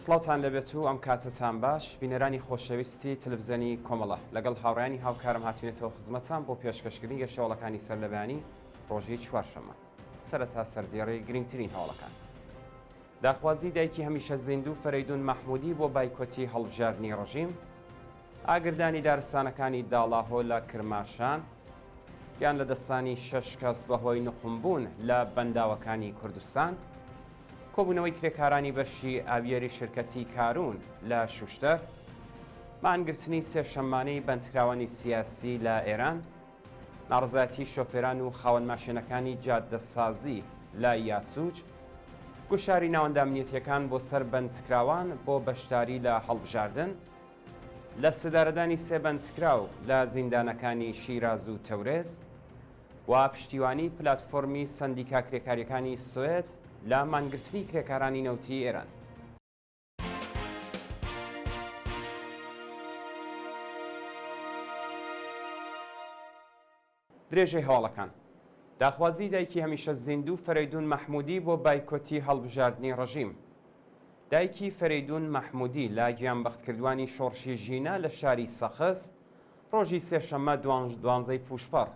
سڵاوتان لەبێت و ئەم کاتتان باش بینەرانی خۆشەویستی تەلەڤیزیۆنی کۆمەڵە لەگەڵ هاوڕێیانی هاوکارم هاتوونێتەوە خزمەتتان بۆ پێشکەشکردنی گەشتەوەڵەکانی سەرلەبانی ڕۆژی چوارشەممە سەرەتا سەردێڕی گرنگترین هەوڵەکان. داخوازی دایکی هەمیشە زیندوو فەرەیدون مەحموودی بۆ بایکۆتی هەڵبژاردنی ڕژیم، ئاگردانی دارستانەکانی داڵاهۆ لە کرماشان یان لە دەستانی 6 کەس بەهۆی نوقمبوون لە بەنداوەکانی کوردستان، کۆبوونەوەی کرێکارانی بەشی ئاویێری شرکەتی کارون لە شوشتەر، مانگرتنی سێشەممانەی بەندکراوانی سیاسی لە ئێران، ناڕزایەتی شۆفێران و خاوەن ماشێنەکانی جادەسازی لە یاسووج، گوشاری ناوەندە ئەمنیەتیەکان بۆ سەر بەندکراوان بۆ بەشداری لە هەڵبژاردن، لە سدارەدانی سێ بەندکراو لە زیندانەکانی شیراز و تەورێز، و پشتیوانی پلاتفۆرمی سەندیکا کرێکاریەکانی سوێد لە مانگرتنی کرێکارانی نەوتی ئێران. درێژەی هەواڵەکان. داخوازی دایکی هەمیشە زیندوو فەرەیدون مەحموودی بۆ بایکۆتی هەڵبژاردنی ڕژیم. دایکی فەرەیدون مەحموودی لە گیانبەختکردوانی شۆڕشی ژینە لە شاری سەخس ڕۆژی سێشەممە 12 پوشپەڕ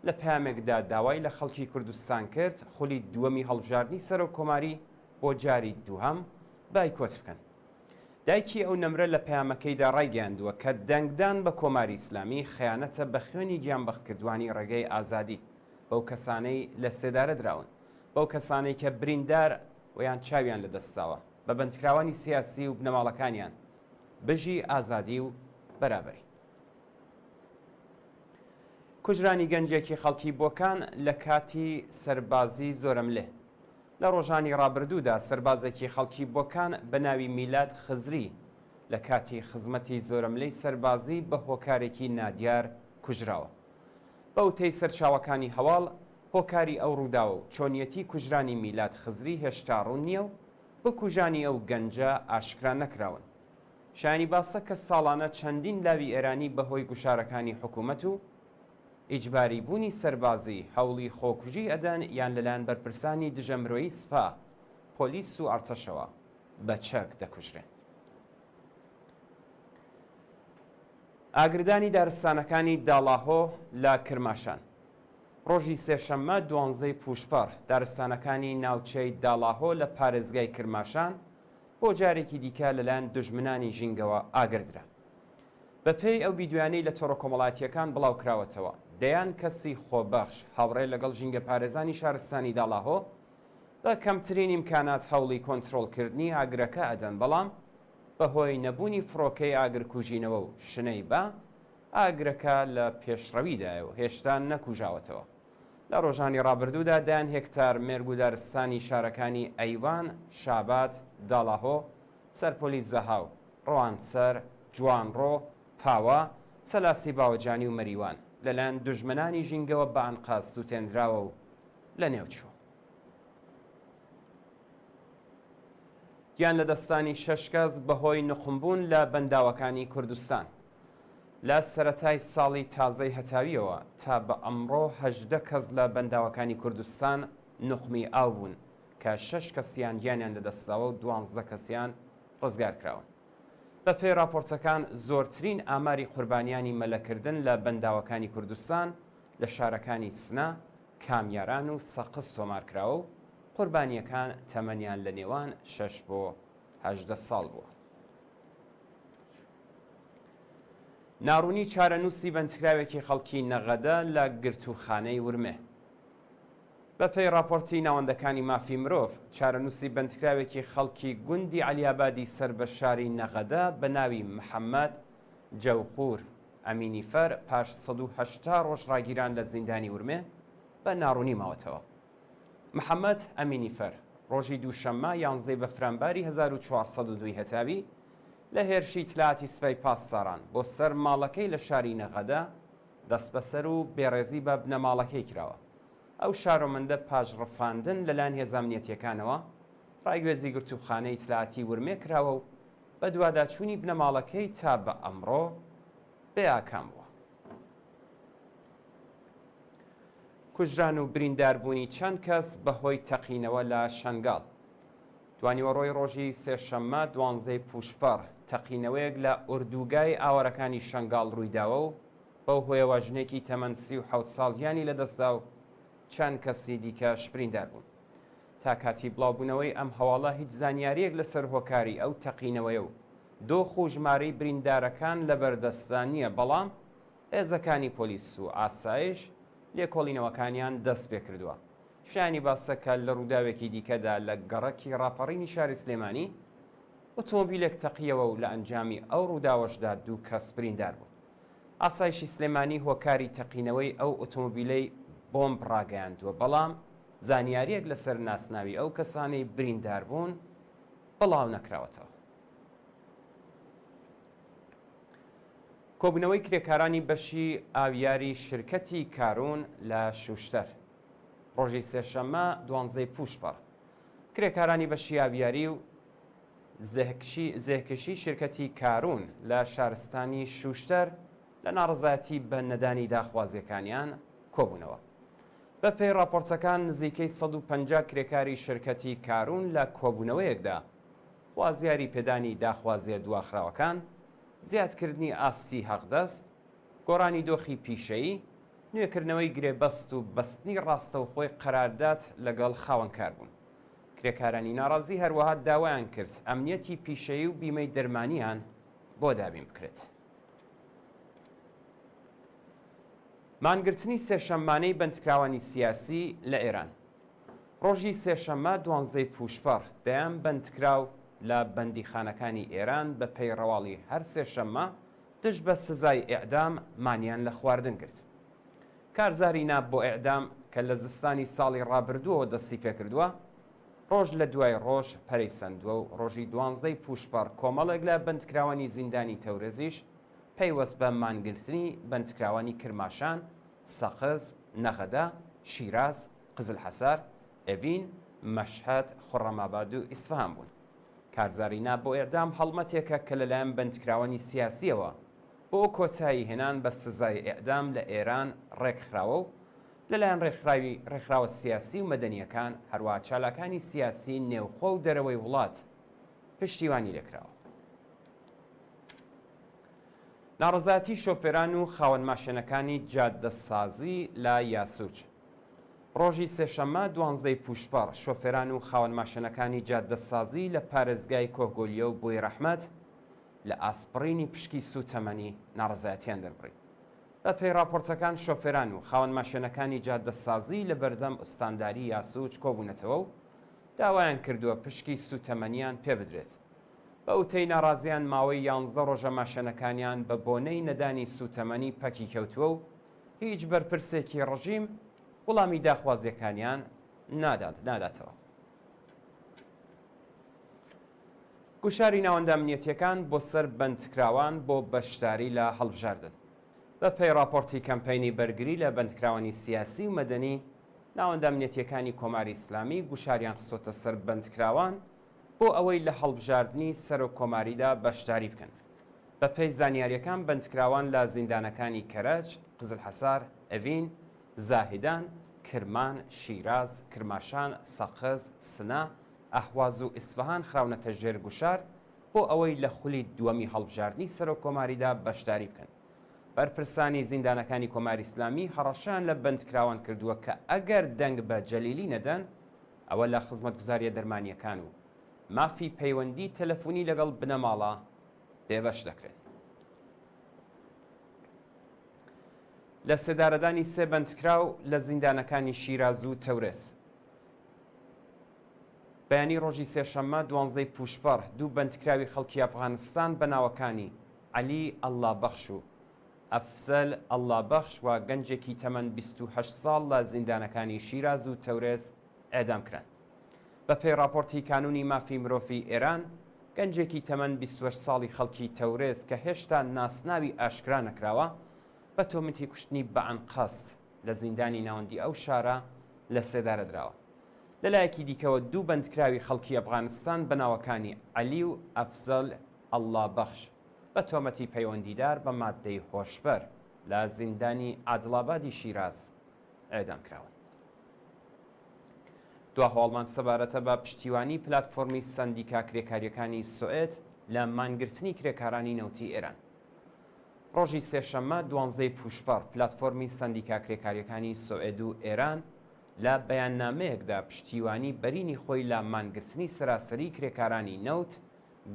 لە پامێکدا داوای لە خەڵکی کوردستان کرد خولی دووەمی هەڵبژاردنی سەرۆک کۆماری بۆ جاری دووهەم بایکۆت بکەن. دایکی ئەو نەمرە لە پەیامەکەیدا ڕایگەیاندووە کە دەنگدان بە کۆماری ئیسلامی خەیانەتە بە خوێنی گیانبەختکردوانی ڕێگەی ئازادی بەو کەسانەی لە سێدارە دراون، بەو کەسانەی کە بریندار ویان چاویان لەدەستاوە بە بەندکراوانی سیاسی و بنەماڵەکانیان بژی ئازادی و بەرابەری. کوژرانی گەنجێکی خەڵکی بۆکان لە کاتی سەربازی زۆرەملێ. لە ڕۆژانی ڕابردوودا سەربازێکی خەڵکی بۆکان بە ناوی میلاد خزری لە کاتی خزمەتی زۆرەملەی سەربازی بە هۆکارێکی نادیار کوژراوە. بەوتەی سەرچاوەکانی هەواڵ هۆکاری ئەو ڕووداوە و چۆنیەتی کوژرانی میلاد خزری هێشتا ڕوون نییە و بکوژانی ئەو گەنجە ئاشکرا نەکراون. شایانی باسە کە ساڵانە چەندین لاوی ئێرانی بەهۆی گوشارەکانی حکوومەت و ئیجباری بوونی سەربازی هەوڵی خۆکوژی ئەدەن یان لەلایەن بەرپرسانی دژەمرۆیی سپا، پۆلیس و ئەرتەشەوە بە چەک دەکوژرێن. ئاگردانی دارستانەکانی داڵاهۆ لە کرماشان. ڕۆژی سێشەممە 12 پوشپەڕ دارستانەکانی ناوچەی داڵاهۆ لە پارێزگای کرماشان بۆ جارێکی دیکە لەلایەن دژمنانی ژینگەوە ئاگردرا. بەپێی ئەو ڤیدیۆیانەی لە تۆڕە کۆمەڵایەتیەکان بڵاو کراوەتەوە، دەیان کەسی خۆبەخش هاوڕێ لەگەڵ ژینگە پارێزانی شارستانی داڵاهۆ بە کەمترین ئیمکانات هەوڵی کۆنتڕۆڵکردنی ئاگرەکە ئەدەن، بەڵام بەهۆی نەبوونی فڕۆکەی ئاگرکوژینەوە و شنەی بە ئاگرەکە لە پێشڕەویدایە و هێشتا نەکوژاوەتەوە. لە ڕۆژانی ڕابردوودا دایان هێکتار مێرگ و دارستانی شارەکانی ئەیوان، شابات، داڵاهۆ، سەرپۆلی زەهاو، ڕۆانسەر، جوانڕۆ، پاوە، سەلاسی باوەجانی و مەریوان لەلایەن دژمنانی ژینگەوە بە ئەنقاز سووتێنراوە و لە نێوچوو. گیان لە دەستانی 6 کەس بەهۆی نوقمبوون لە بەنداوەکانی کوردستان. لە سەرەتای ساڵی تازەی هەتاویەوە تا بە ئەمڕۆ 18 کەس لە بەنداوەکانی کوردستان نوقمی ئاو بوون کە 6 کەسیان گیانیان لەدەستاوە و 12 کەسیان ڕزگار کراون. بەپێی راپۆرتەکان زۆرترین ئاماری قوربانیانی مەلەکردن لە بەنداوەکانی کوردستان لە شارەکانی سنە، کامیاران و سەقس تۆمارکراوە و قوربانیەکان تەمەنیان لە نێوان 6 بۆ 18 ساڵ بووە. ناڕوونی چارەنووسی بەندکراوێکی خەڵکی نەغەدە لە گرتوخانەی ورمێ. بەپێی راپۆرتی ناوەندەکانی مافی مرۆڤ، چارەنووسی بەندکراوێکی خەڵکی گوندی عەلیابادی سەر بە شاری نەغەدە بە ناوی محەممەد جەوقور ئەمینیفەر پاش 180 ڕۆژ ڕاگیران لە زیندانی ورمێ بە ناڕوونی ماوەتەوە. محەممەد ئەمینیفەر ڕۆژی دووشەممە 11 بەفرانباری 1402 هەتاوی لە هێرشی ئیتلاعاتی سپای پاسداران بۆ سەر ماڵەکەی لە شاری نەغەدە دەست بەسەر و بێڕێزی بە بنەماڵەکەی کراوە. ئەو شارۆمەندە پاژڕفاندن لەلایەن هێزە ئەمنیەتیەکانەوە ڕایگوێزی گرتوخانەی ئیتلاعاتی ورمێ کراوە و بە دوواداچوونی بنەماڵەکەی تا بە ئەمڕۆ بێئاکام بووە. کوژران و برینداربوونی چەند کەس بەهۆی تەقینەوە لە شەنگاڵ. دوانیوەڕۆی ڕۆژی سێشەممە 12 پوشپەر تەقینەوەیەک لە ئوردوگای ئاوەرەکانی شەنگاڵ ڕوویداوە و بەو هۆیەوە ژنێکی تەمەن 37 ساڵیانی لەدەستدا و چەند کەسی دیکە شپریندار بوون. تا کاتی بڵاوبوونەوەی ئەم هەواڵە هیچ زانیاریەک لەسەر هۆکاری ئەو تەقینەوەیە و دۆخ و ژمارەی بریندارەکان لەبەردەستان نییە، بەڵام هێزەکانی پۆلیس و ئاسایش لێکۆڵینەوەکانیان دەست پێ کردووە. شانی باسەکە لە ڕووداوێکی دیکەدا لە گەڕەکی ڕاپەڕینی شاری سلێمانی ئۆتۆمۆبیلێک تەقیەوە و لە ئەنجامی ئەو ڕووداوەشدا 2 کەس بریندار بوون. ئاسایشی سلێمانی هۆکاری تەقینەوەی ئەو ئۆتۆمۆبیلەی بۆمب ڕاگەیاندووە، بەڵام زانیاریەک لەسەر ناسناوی ئەو کەسانەی بریندار بوون بڵاو نەکراوەتەوە. کۆبوونەوەی کرێکارانی بەشی ئاویاری شرکەتی کارون لە شوشتەر ڕۆژی سێشەممە 12 پوشپەر کرێکارانی بەشی ئاویاری و زێکشی شرکەتی کارون لە شارستانی شوشتەر لە ناڕزایەتی بە نەدانی داخوازیەکانیان کۆبوونەوە. بە پێی راپۆرتەکان نزیکەی 150 کرێکاری شرکەتی کارون لە کۆبوونەوەیەکدا خوازیاری پێدانی داخوازیە دواخراوەکان، زیادکردنی ئاستی حەقدەست، گۆڕانی دۆخی پیشەیی، نوێکردنەوەی گرێبەست و بەستنی ڕاستەوخۆی قەرارداد لەگەڵ خاوەنکار بوون. کرێکارانی ناڕازی هەروەها داوایان کرد ئەمنیەتی پیشەیی و بیمەی دەرمانیان بۆ دابین بکرێت. مانگرتنی سێشەممانەی بەندکراوانی سیاسی لە ئێران ڕۆژی سێشەممە 12 پوشپەر دەیان بەندکراو لە بەندیخانەکانی ئێران بە پێی ڕەواڵی هەر سێشەممە دژ بە سزای ئێعدام مانیان لە خواردن کرد. کارزاری ناب بۆ ئێعدام کە لە زستانی ساڵی ڕابردووەوە دەستی پێکردووە، ڕۆژ لە دوای ڕۆژ پەرەیسەندووە و ڕۆژی 12 پوشپەر کۆمەڵێک لە بەندکراوانی زیندانی تەورێزیش پەیوەست بە مانگرتنی بەندکراوانی کرماشان، سەقز، نەغەدە، شیراز، قزلحەسار، ئەڤین، مەشهەد، خۆڕەماباد و ئیسفەهان بوون. کارزاری ناب بۆ ئێعدام هەڵمەتێکە کە لەلایەن بەندکراوانی سیاسیەوە بۆ کۆتایی هێنان بە سزای ئێعدام لە ئێران ڕێکخراوە و لەلایەن ڕێکخراوە سیاسی و مەدەنیەکان هەروەها چالاکانی سیاسی نێوخۆ و دەرەوەی وڵات پشتیوانی لێکراوە. ناڕزایەتی شۆفێران و خاوەن ماشێنەکانی جادەسازی لە یاسووج ڕۆژی سێشەممە 12 پوشپەر شۆفێران و خاوەن ماشێنەکانی جادەسازی لە پارێزگای کۆگۆلیە و بۆی ڕەحمەت لە ئاسپڕینی پشکی سوتەمەنی ناڕزایەتیان دەربڕی. بە پێی راپۆرتەکان شۆفێران و خاوەن ماشێنەکانی جادەسازی لە بەردەم ئوستانداری یاسووج کۆبوونەتەوە و داوایان کردووە پشکی سوتەمەنیان پێ بدرێت. بە ئوتەی ناڕازیان ماوەی 11 ڕۆژە ماشێنەکانیان بە بۆنەی نەدانی سوتەمەنی پەکی کەوتووە و هیچ بەرپرسێکی ڕژیم وەڵامی داخوازیەکانیان ناداتەوە. گوشاری ناوەندە ئەمنیەتیەکان بۆ سەر بەندکراوان بۆ بەشداری لە هەڵبژاردن. بە پێی راپۆرتی کەمپینی بەرگری لە بەندکراوانی سیاسی و مەدەنی، ناوەندە ئەمنیەتیەکانی کۆماری ئیسلامی گوشاریان خستۆتە سەر بەندکراوان بۆ ئەوەی لە هەڵبژاردننی سەر و کۆماریدا بەشداری بکەن. بە پێی زانیاریەکان بەندکراوان لە زیندانەکانی کەرەج، قزلحەسار، ئەڤین، زاهیدان، کرمان، شیراز، کرماشان، سەقز، سنا، ئەحواز و ئیسفەهان خراونەتە ژێر گوشار بۆ ئەوەی لە خولی دووەمی هەڵبژاردننی سەر و کۆماریدا بەشداری بکەن. بەرپرسانی زیندانەکانی کۆماری ئیسلامی هەڕەشیان لە بەندکراوان کردووە کە ئەگەر دەنگ بە جەلیلی نەدەن، ئەوە لە خزمەتگوزاریە دەرمانیەکان و مافی پەیوەندی تەلەفۆنی لەگەڵ بنەماڵە بێبەش دەکرێت. لە سێدارەدانی سێ بەندکراو لە زیندانەکانی شیراز و تەورێز بەیانی ڕۆژی سێشەممە 12 پوشپەر دوو بەندکراوی خەڵکی ئەفغانستان بە ناوەکانی عەلی ئەڵڵابەخش و ئەفزەل ئەڵڵابەخش و گەنجێکی تەمەن 28 ساڵ لە زیندانەکانی شیراز و تەورێز ئێدامکران. بە پێی راپۆرتی کانونی مافی مرۆڤی ئێران، گەنجێکی تەمەن 28 ساڵی خەڵکی تەورێز کە هێشتا ناسناوی ئاشکرا نەکراوە بە تۆمەتی کوشتنی بەعنقەست لە زیندانی ناوەندی ئەو شارە لە سێدارە درراوە. لەلایەکی دیکەوە دوو بەندکراوی خەڵکی ئەفغانستان بە ناوەکانی عەلی و ئەفزەل ئەڵڵابەخش بە تۆمەتی پەیوەندیدار بە ماددەی هۆشبەر لە زیندانی عادڵابادی شیراز ئێدام کراون. دو هەواڵمان سەبارەتە بە پشتیوانی پلتفۆرمی سەندیکا کرێکاریەکانی سوئد لە مانگرتنی کرێکارانی نەوتی ئێران. ڕۆژی سێشەممە 12 پوشپەڕ پلتفۆرمی سەندیکا کرێکاریەکانی سوئد و ئێران لە بەیاننامەیەکدا پشتیوانی بەرینی خۆی لە مانگرتنی سەراسەری کرێکارانی نەوت،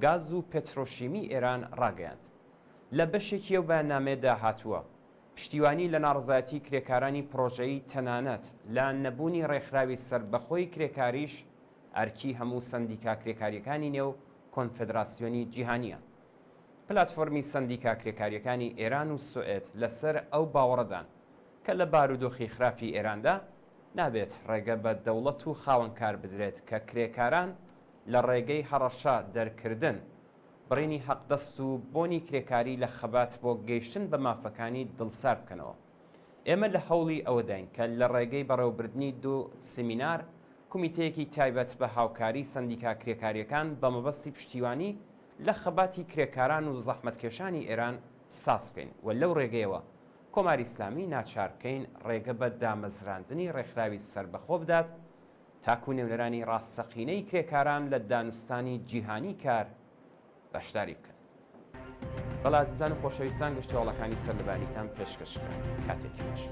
گاز و پێترۆشیمی ئێران ڕاگەیاند. لە بەشێکی ئەو بەیاننامەیەدا هاتووە پشتیوانی لە ناڕزایەتی کرێکارانی پرۆژەیی تەنانەت لە نەبوونی ڕێکخراوی سربەخۆی کرێکاریش ئەرکی هەموو سەندیکا کرێکاریەکانی نێو کۆنفدراسیۆنی جیهانیە. پلتفۆرمی سەندیکا کرێکاریەکانی ئێران و سوئد لەسەر ئەو باوەڕەدان کە لە بارودۆخی خراپی ئێراندا نابێت ڕێگە بە دەوڵەت و خاوەنکار بدرێت کە کرێکاران لە ڕێگەی هەڕەشە دەرکردن بڕینی حەقدەست و بۆنی کرێکاری لە خەبات بۆ گەیشتن بە مافەکانی دڵسار بکەنەوە. ئێمە لە هەوڵی ئەوەداین کە لە ڕێگەی بەڕێوەبردنی دوو سیمینار کۆمیتەیەکی تایبەت بە هاوکاری سەندیکا کرێکاریەکان بە مەبەستی پشتیوانی لە خەباتی کرێکاران و زەحمەتکێشانی ئێران ساس بکەین و لەو ڕێگەیەوە کۆماری ئیسلامی ناچارکەین ڕێگە بە دامەزراندنی ڕێکخراوی سربەخۆ بدات تاکو نێونەرانی ڕاستەقینەی کرێکاران لە دانوستانی جیهانی کار بەشداری بکەن. بەڵازیزان و خۆشەویستان گەشتیاڵەکانی سەرلەبانیتان پێشکەشکرا. کاتێکی باش.